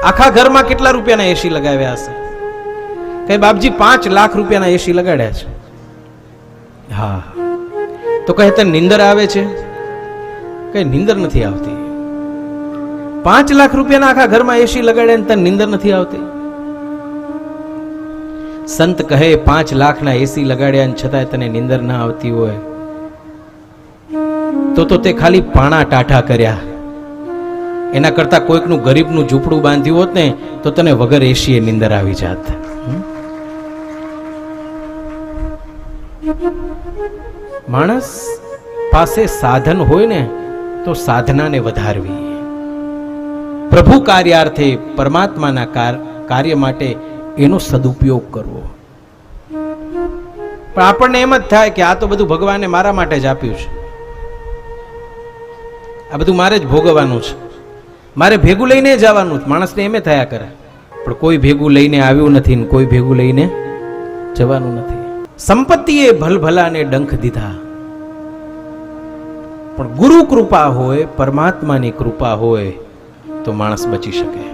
આખા ઘરમાં કેટલા રૂપિયાના એસી લગાવ્યા હશે? કઈ બાપજી 5 લાખ રૂપિયાના એસી લગાડ્યા છે. હા, તો કહે તને નીંદર આવે છે? કઈ નીંદર નથી આવતી. 5 લાખ રૂપિયાના આખા ઘરમાં એસી લગાડ્યા ને તને નીંદર નથી આવતી? સંત કહે 5 લાખના એસી લગાડ્યા ને છતાંય તને નીંદર ના આવતી હોય તો તે ખાલી પાણા ટાઢા કર્યા. એના કરતા કોઈકનું ગરીબનું ઝૂંપડું બાંધ્યું હોત ને તો તને વગર એસીએ નીંદર આવી જાત. માણસ પાસે સાધન હોય ને તો સાધનાને વધારવી, પ્રભુ કાર્યાર્થે પરમાત્માના કાર્ય માટે એનો સદુપયોગ કરવો. પણ આપણને એમ જ થાય કે આ તો બધું ભગવાને મારા માટે જ આપ્યું છે, આ બધું મારે જ ભોગવવાનું છે, મારે ભેગું લઈને જવાનું છે. માણસને એમ થયા કરે, પણ કોઈ ભેગું લઈને આવ્યું નથી ને કોઈ ભેગું લઈને જવાનું નથી. સંપત્તિએ ભલભલાને ડંખ દીધા, પણ ગુરુ કૃપા હોય, પરમાત્માની કૃપા હોય તો માણસ બચી શકે.